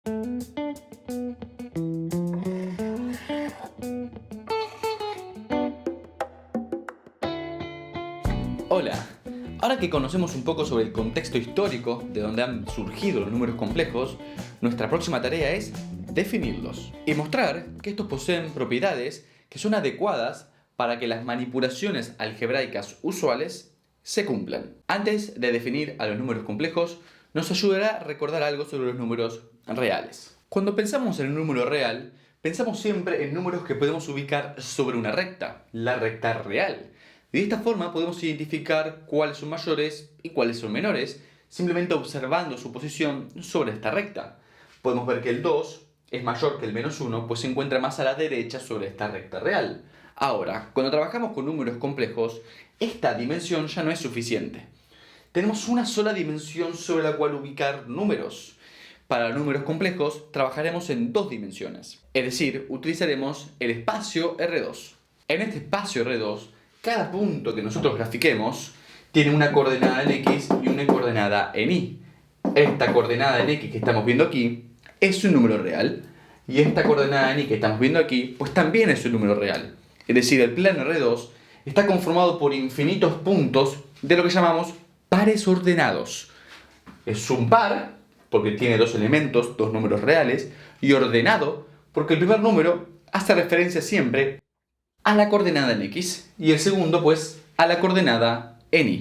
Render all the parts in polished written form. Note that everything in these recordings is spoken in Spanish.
Hola, ahora que conocemos un poco sobre el contexto histórico de donde han surgido los números complejos, nuestra próxima tarea es definirlos y mostrar que estos poseen propiedades que son adecuadas para que las manipulaciones algebraicas usuales se cumplan. Antes de definir a los números complejos, nos ayudará a recordar algo sobre los números reales. Cuando pensamos en un número real, pensamos siempre en números que podemos ubicar sobre una recta, la recta real. Y de esta forma podemos identificar cuáles son mayores y cuáles son menores, simplemente observando su posición sobre esta recta. Podemos ver que el 2 es mayor que el menos 1, pues se encuentra más a la derecha sobre esta recta real. Ahora, cuando trabajamos con números complejos, esta dimensión ya no es suficiente. Tenemos una sola dimensión sobre la cual ubicar números. Para los números complejos trabajaremos en dos dimensiones, es decir, utilizaremos el espacio R2. En este espacio R2, cada punto que nosotros grafiquemos tiene una coordenada en X y una coordenada en Y. Esta coordenada en X que estamos viendo aquí es un número real y esta coordenada en Y que estamos viendo aquí pues también es un número real. Es decir, el plano R2 está conformado por infinitos puntos de lo que llamamos pares ordenados. Es un par porque tiene dos elementos, dos números reales, y ordenado porque el primer número hace referencia siempre a la coordenada en X y el segundo pues a la coordenada en Y.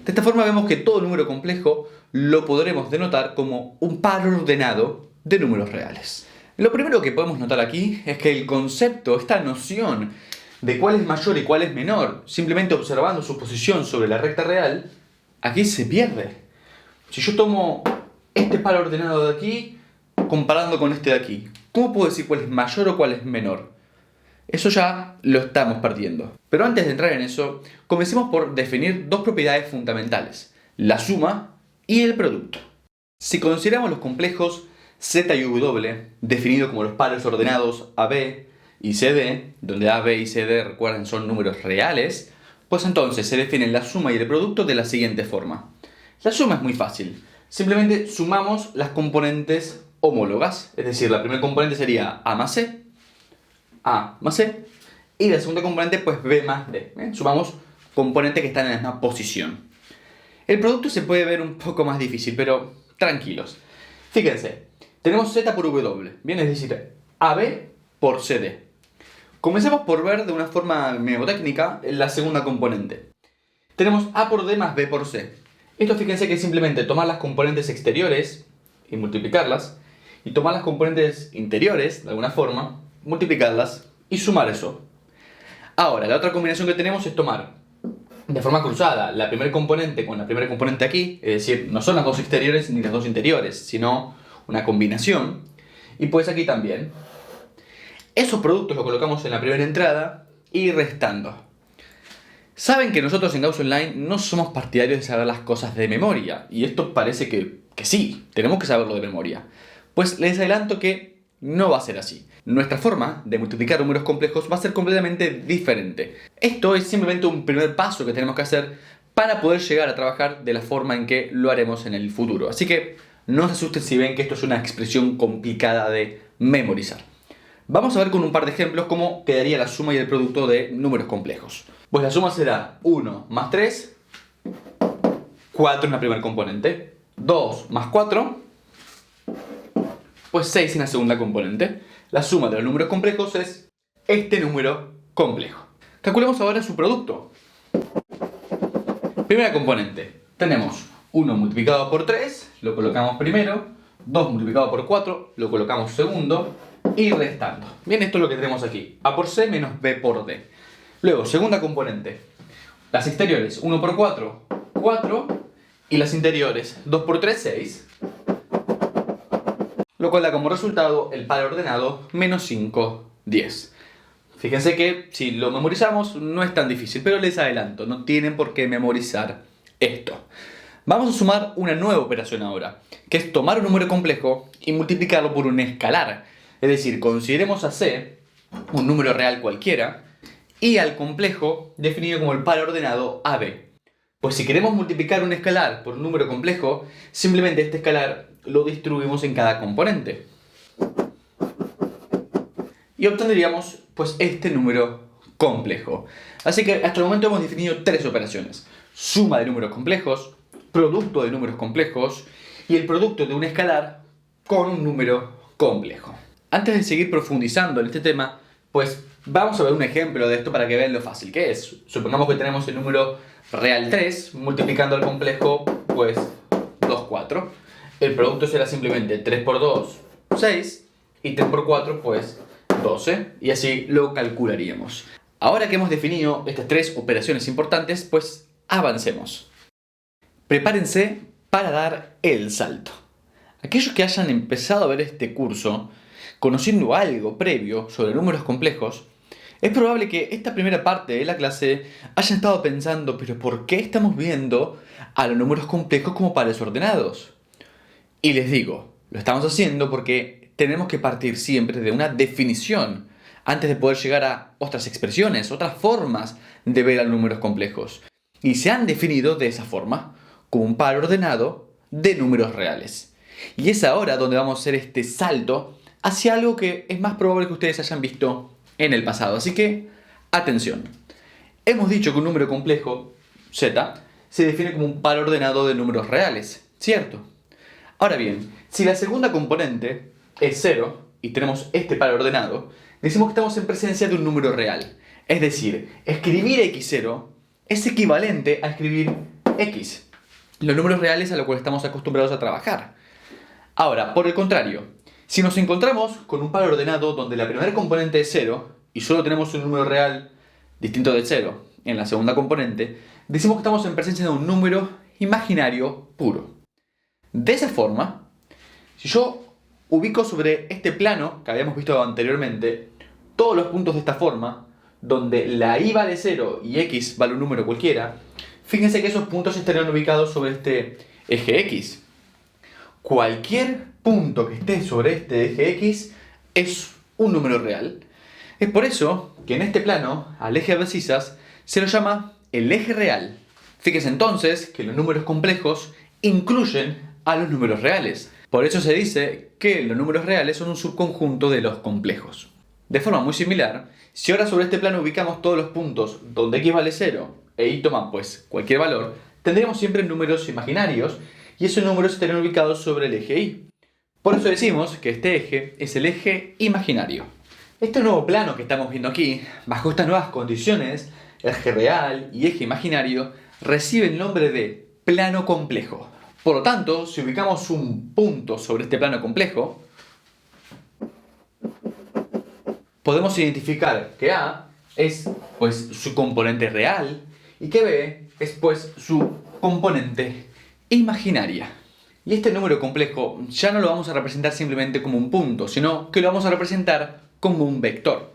De esta forma vemos que todo número complejo lo podremos denotar como un par ordenado de números reales. Lo primero que podemos notar aquí es que el concepto, esta noción de cuál es mayor y cuál es menor, simplemente observando su posición sobre la recta real, aquí se pierde. Si yo tomo este par ordenado de aquí comparando con este de aquí, ¿cómo puedo decir cuál es mayor o cuál es menor? Eso ya lo estamos perdiendo. Pero antes de entrar en eso, comencemos por definir dos propiedades fundamentales, la suma y el producto. Si consideramos los complejos Z y W, definidos como los pares ordenados AB y CD, donde AB y CD, recuerden, son números reales, pues entonces se definen la suma y el producto de la siguiente forma. La suma es muy fácil. Simplemente sumamos las componentes homólogas, es decir, la primera componente sería A más C, A más C, y la segunda componente pues B más D. Sumamos componentes que están en la misma posición. El producto se puede ver un poco más difícil, pero tranquilos. Fíjense, tenemos Z por W, bien, es decir, AB por CD. Comencemos por ver de una forma mnemotécnica la segunda componente. Tenemos A por D más B por C. Esto fíjense que es simplemente tomar las componentes exteriores y multiplicarlas, y tomar las componentes interiores, de alguna forma, multiplicarlas y sumar eso. Ahora, la otra combinación que tenemos es tomar de forma cruzada la primera componente con la primera componente aquí, es decir, no son las dos exteriores ni las dos interiores, sino una combinación, y pues aquí también. Esos productos los colocamos en la primera entrada y restando. Saben que nosotros en Gauss Online no somos partidarios de saber las cosas de memoria, y esto parece que sí, tenemos que saberlo de memoria. Pues les adelanto que no va a ser así. Nuestra forma de multiplicar números complejos va a ser completamente diferente. Esto es simplemente un primer paso que tenemos que hacer para poder llegar a trabajar de la forma en que lo haremos en el futuro. Así que no se asusten si ven que esto es una expresión complicada de memorizar. Vamos a ver con un par de ejemplos cómo quedaría la suma y el producto de números complejos. Pues la suma será 1 más 3, 4 en la primera componente, 2 más 4, pues 6 en la segunda componente. La suma de los números complejos es este número complejo. Calculemos ahora su producto. Primera componente, tenemos 1 multiplicado por 3, lo colocamos primero, 2 multiplicado por 4, lo colocamos segundo, y restando. Bien, esto es lo que tenemos aquí, A por C menos B por D. Luego, segunda componente, las exteriores, 1 por 4, 4, y las interiores, 2 por 3, 6. Lo cual da como resultado el par ordenado menos 5, 10. Fíjense que si lo memorizamos no es tan difícil, pero les adelanto, no tienen por qué memorizar esto. Vamos a sumar una nueva operación ahora, que es tomar un número complejo y multiplicarlo por un escalar. Es decir, consideremos a C un número real cualquiera y al complejo definido como el par ordenado AB. Pues si queremos multiplicar un escalar por un número complejo, simplemente este escalar lo distribuimos en cada componente. Y obtendríamos pues este número complejo. Así que hasta el momento hemos definido tres operaciones: suma de números complejos, producto de números complejos y el producto de un escalar con un número complejo. Antes de seguir profundizando en este tema, pues vamos a ver un ejemplo de esto para que vean lo fácil que es. Supongamos que tenemos el número real 3 multiplicando al complejo pues 2, 4. El producto será simplemente 3 por 2, 6 y 3 por 4 pues 12, y así lo calcularíamos. Ahora que hemos definido estas tres operaciones importantes, pues avancemos. Prepárense para dar el salto. Aquellos que hayan empezado a ver este curso conociendo algo previo sobre números complejos, es probable que esta primera parte de la clase hayan estado pensando: ¿pero por qué estamos viendo a los números complejos como pares ordenados? Y les digo, lo estamos haciendo porque tenemos que partir siempre de una definición antes de poder llegar a otras expresiones, otras formas de ver a los números complejos. Y se han definido de esa forma, como un par ordenado de números reales. Y es ahora donde vamos a hacer este salto hacia algo que es más probable que ustedes hayan visto en el pasado. Así que, atención. Hemos dicho que un número complejo, z, se define como un par ordenado de números reales, ¿cierto? Ahora bien, si la segunda componente es 0 y tenemos este par ordenado, decimos que estamos en presencia de un número real. Es decir, escribir x0 es equivalente a escribir x, los números reales a los cuales estamos acostumbrados a trabajar. Ahora, por el contrario, si nos encontramos con un par ordenado donde la primera componente es 0 y solo tenemos un número real distinto de 0 en la segunda componente, decimos que estamos en presencia de un número imaginario puro. De esa forma, si yo ubico sobre este plano que habíamos visto anteriormente todos los puntos de esta forma, donde la y vale 0 y x vale un número cualquiera, fíjense que esos puntos estarían ubicados sobre este eje x. Cualquier punto que esté sobre este eje x es un número real. Es por eso que en este plano, al eje abscisas, se lo llama el eje real. Fíjense entonces que los números complejos incluyen a los números reales. Por eso se dice que los números reales son un subconjunto de los complejos. De forma muy similar, si ahora sobre este plano ubicamos todos los puntos donde x vale 0 e y toma pues cualquier valor, tendríamos siempre números imaginarios y esos números estarían ubicados sobre el eje y. Por eso decimos que este eje es el eje imaginario. Este nuevo plano que estamos viendo aquí, bajo estas nuevas condiciones, eje real y eje imaginario, recibe el nombre de plano complejo. Por lo tanto, si ubicamos un punto sobre este plano complejo, podemos identificar que A es pues su componente real y que B es pues su componente imaginaria. Y este número complejo ya no lo vamos a representar simplemente como un punto, sino que lo vamos a representar como un vector.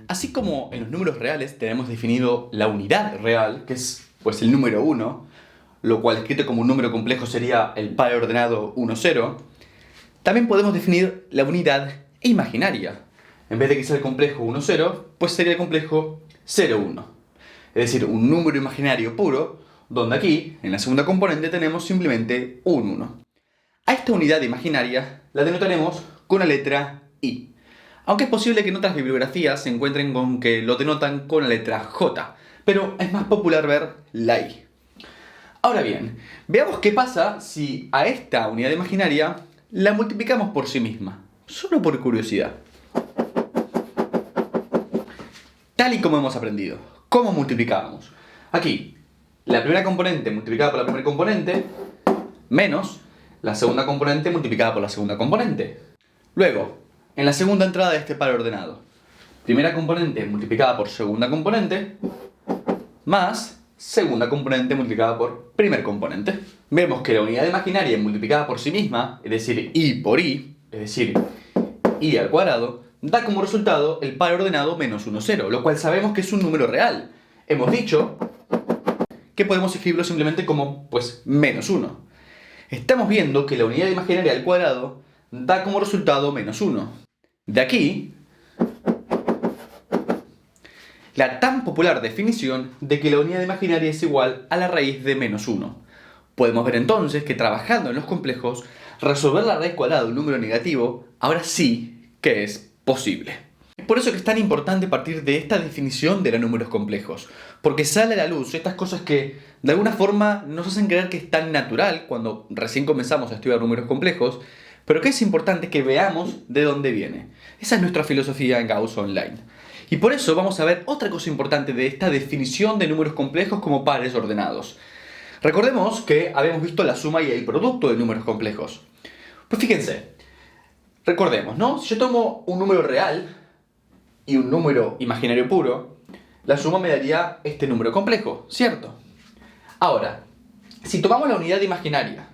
Así como en los números reales tenemos definido la unidad real, que es pues el número 1, lo cual escrito como un número complejo sería el par ordenado 1, 0, también podemos definir la unidad imaginaria. En vez de que sea el complejo 1, 0, pues sería el complejo 0, 1. Es decir, un número imaginario puro, donde aquí, en la segunda componente, tenemos simplemente un 1. A esta unidad imaginaria la denotaremos con la letra I. Aunque es posible que en otras bibliografías se encuentren con que lo denotan con la letra J, pero es más popular ver la I. Ahora bien, veamos qué pasa si a esta unidad imaginaria la multiplicamos por sí misma, solo por curiosidad. Tal y como hemos aprendido, ¿cómo multiplicábamos? Aquí, la primera componente multiplicada por la primera componente, menos la segunda componente multiplicada por la segunda componente. Luego, en la segunda entrada de este par ordenado, primera componente multiplicada por segunda componente, más segunda componente multiplicada por primer componente. Vemos que la unidad imaginaria multiplicada por sí misma, es decir, y por y, es decir, y al cuadrado, da como resultado el par ordenado menos 1, 0, lo cual sabemos que es un número real. Hemos dicho que podemos escribirlo simplemente como, pues, menos 1. Estamos viendo que la unidad imaginaria al cuadrado da como resultado menos 1. De aquí, la tan popular definición de que la unidad imaginaria es igual a la raíz de -1. Podemos ver entonces que trabajando en los complejos, resolver la raíz cuadrada de un número negativo ahora sí que es posible. Es por eso que es tan importante partir de esta definición de los números complejos, porque sale a la luz estas cosas que de alguna forma nos hacen creer que es tan natural cuando recién comenzamos a estudiar números complejos, pero que es importante que veamos de dónde viene. Esa es nuestra filosofía en Gauss Online. Y por eso vamos a ver otra cosa importante de esta definición de números complejos como pares ordenados. Recordemos que habíamos visto la suma y el producto de números complejos. Pues fíjense, recordemos, ¿no? Si yo tomo un número real y un número imaginario puro, la suma me daría este número complejo, ¿cierto? Ahora, si tomamos la unidad imaginaria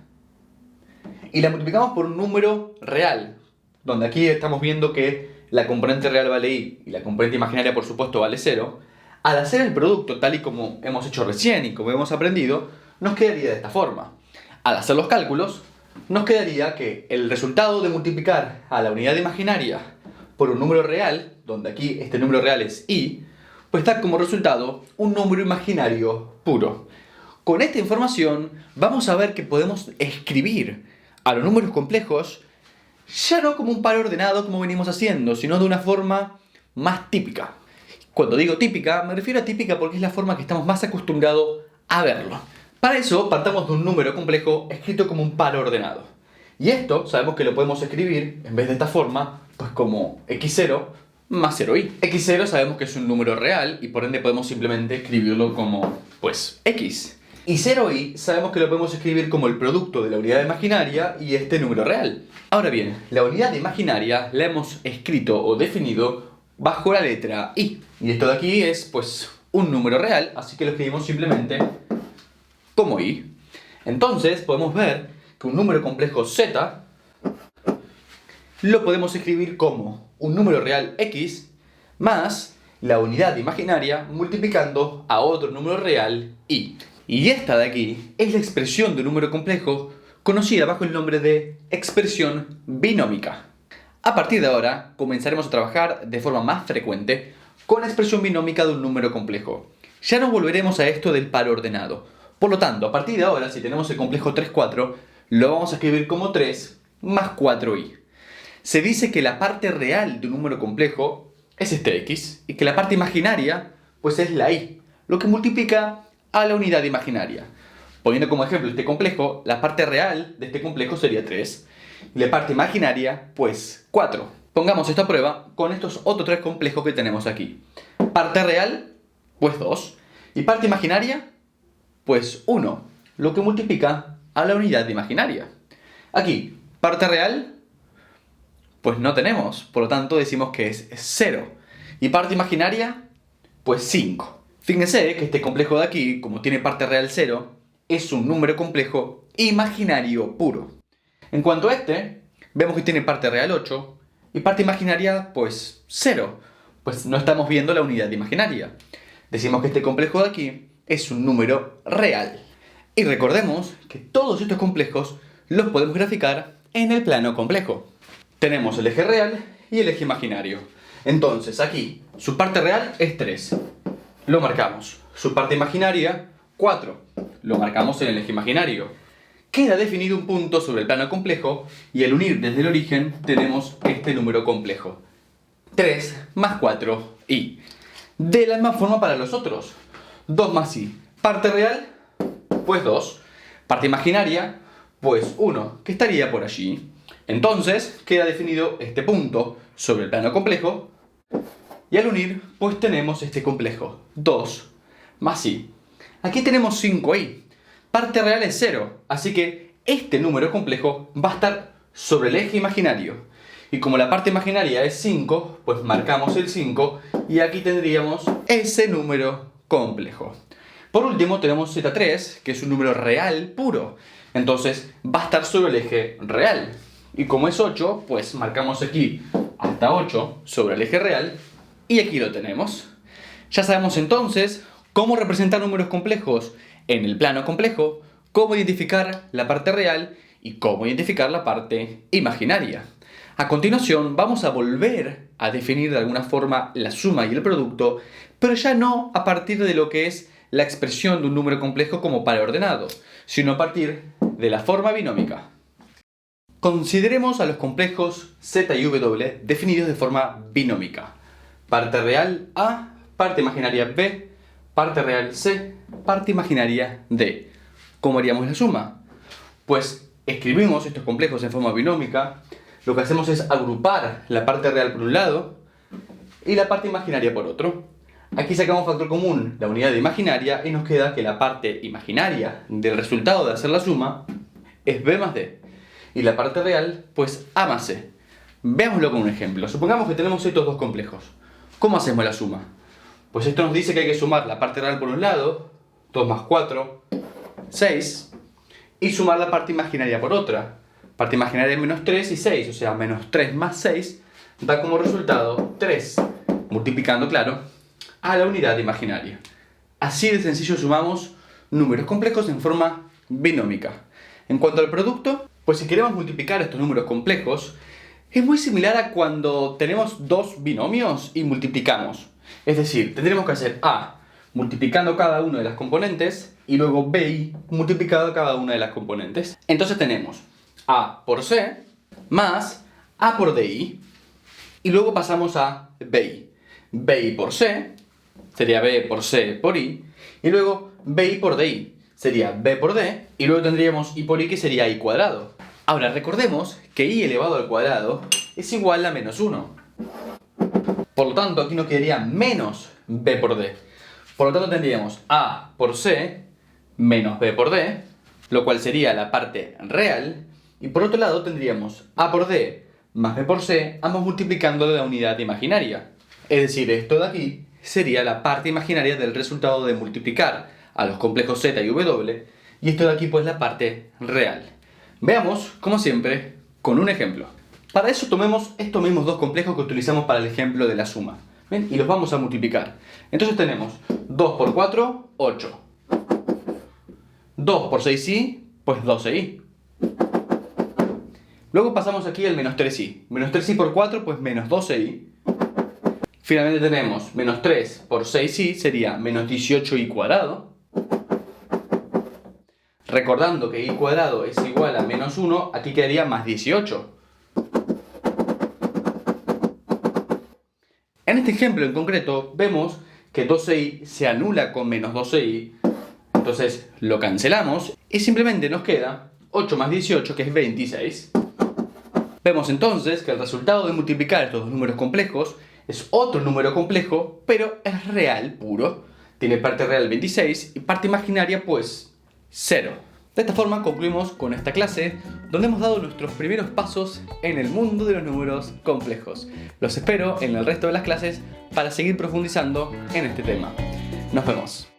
y la multiplicamos por un número real, donde aquí estamos viendo que la componente real vale i y la componente imaginaria por supuesto vale 0, al hacer el producto tal y como hemos hecho recién y como hemos aprendido, nos quedaría de esta forma. Al hacer los cálculos, nos quedaría que el resultado de multiplicar a la unidad imaginaria por un número real, donde aquí este número real es i, pues da como resultado un número imaginario puro. Con esta información vamos a ver que podemos escribir a los números complejos ya no como un par ordenado como venimos haciendo, sino de una forma más típica. Cuando digo típica, me refiero a típica porque es la forma que estamos más acostumbrados a verlo. Para eso partamos de un número complejo escrito como un par ordenado. Y esto sabemos que lo podemos escribir, en vez de esta forma, pues como x0 más 0i. x0 sabemos que es un número real y por ende podemos simplemente escribirlo como, pues, x. Y 0i sabemos que lo podemos escribir como el producto de la unidad imaginaria y este número real. Ahora bien, la unidad imaginaria la hemos escrito o definido bajo la letra i. Y esto de aquí es, pues, un número real, así que lo escribimos simplemente como i. Entonces podemos ver que un número complejo z lo podemos escribir como un número real x más la unidad imaginaria multiplicando a otro número real i. Y esta de aquí es la expresión de un número complejo conocida bajo el nombre de expresión binómica. A partir de ahora comenzaremos a trabajar de forma más frecuente con la expresión binómica de un número complejo. Ya no volveremos a esto del par ordenado. Por lo tanto, a partir de ahora, si tenemos el complejo 3, 4, lo vamos a escribir como 3 más 4i. Se dice que la parte real de un número complejo es este x y que la parte imaginaria pues es la i, lo que multiplica a la unidad imaginaria. Poniendo como ejemplo este complejo, la parte real de este complejo sería 3 y la parte imaginaria pues 4. Pongamos esta prueba con estos otros tres complejos que tenemos aquí. Parte real pues 2 y parte imaginaria pues 1, lo que multiplica a la unidad imaginaria. Aquí, parte real, pues no tenemos, por lo tanto decimos que es 0. Y parte imaginaria, pues 5. Fíjense que este complejo de aquí, como tiene parte real 0, es un número complejo imaginario puro. En cuanto a este, vemos que tiene parte real 8 y parte imaginaria, pues 0. Pues no estamos viendo la unidad imaginaria. Decimos que este complejo de aquí es un número real. Y recordemos que todos estos complejos los podemos graficar en el plano complejo. Tenemos el eje real y el eje imaginario. Entonces aquí, su parte real es 3. Lo marcamos. Su parte imaginaria, 4. Lo marcamos en el eje imaginario. Queda definido un punto sobre el plano complejo y al unir desde el origen tenemos este número complejo. 3 más 4i. De la misma forma para los otros. 2 más i. Parte real, pues 2. Parte imaginaria, pues 1, que estaría por allí. Entonces queda definido este punto sobre el plano complejo y al unir, pues tenemos este complejo. 2 más i. Aquí tenemos 5i. Parte real es 0, así que este número complejo va a estar sobre el eje imaginario. Y como la parte imaginaria es 5, pues marcamos el 5 y aquí tendríamos ese número complejo. Por último tenemos z3, que es un número real puro. Entonces va a estar sobre el eje real. Y como es 8, pues marcamos aquí hasta 8 sobre el eje real y aquí lo tenemos. Ya sabemos entonces cómo representar números complejos en el plano complejo, cómo identificar la parte real y cómo identificar la parte imaginaria. A continuación vamos a volver a definir de alguna forma la suma y el producto, pero ya no a partir de lo que es la expresión de un número complejo como par ordenado, sino a partir de la forma binómica. Consideremos a los complejos z y w definidos de forma binómica. Parte real A, parte imaginaria B, parte real C, parte imaginaria D. ¿Cómo haríamos la suma? Pues escribimos estos complejos en forma binómica. Lo que hacemos es agrupar la parte real por un lado y la parte imaginaria por otro. Aquí sacamos factor común, la unidad imaginaria, y nos queda que la parte imaginaria del resultado de hacer la suma es b más d. Y la parte real, pues a más c. Veámoslo con un ejemplo. Supongamos que tenemos estos dos complejos. ¿Cómo hacemos la suma? Pues esto nos dice que hay que sumar la parte real por un lado, 2 más 4, 6, y sumar la parte imaginaria por otra. Parte imaginaria es menos 3 y 6, o sea, menos 3 más 6 da como resultado 3, multiplicando, claro, a la unidad imaginaria. Así de sencillo sumamos números complejos en forma binómica. En cuanto al producto, pues si queremos multiplicar estos números complejos, es muy similar a cuando tenemos dos binomios y multiplicamos. Es decir, tendremos que hacer A multiplicando cada una de las componentes y luego BI multiplicado cada una de las componentes. Entonces tenemos A por C más A por DI y luego pasamos a BI. BI por C sería B por C por I y luego BI por DI sería B por D y luego tendríamos I por I que sería I cuadrado. Ahora recordemos que I elevado al cuadrado es igual a menos 1. Por lo tanto aquí nos quedaría menos B por D. Por lo tanto tendríamos A por C menos B por D, lo cual sería la parte real. Y por otro lado tendríamos A por D más B por C, ambos multiplicando la unidad imaginaria. Es decir, esto de aquí sería la parte imaginaria del resultado de multiplicar a los complejos z y w, y esto de aquí pues la parte real. Veamos, como siempre, con un ejemplo. Para eso tomemos estos mismos dos complejos que utilizamos para el ejemplo de la suma. ¿Ven? Y los vamos a multiplicar. Entonces tenemos 2 por 4, 8. 2 por 6i, pues 12i. Luego pasamos aquí el menos 3i. Menos 3i por 4, pues menos 12i. Finalmente tenemos menos 3 por 6i, sería menos 18i cuadrado. Recordando que i cuadrado es igual a menos 1, aquí quedaría más 18. En este ejemplo en concreto vemos que 12i se anula con menos 12i, entonces lo cancelamos y simplemente nos queda 8 más 18, que es 26. Vemos entonces que el resultado de multiplicar estos dos números complejos es otro número complejo, pero es real puro. Tiene parte real 26 y parte imaginaria pues 0. De esta forma concluimos con esta clase donde hemos dado nuestros primeros pasos en el mundo de los números complejos. Los espero en el resto de las clases para seguir profundizando en este tema. Nos vemos.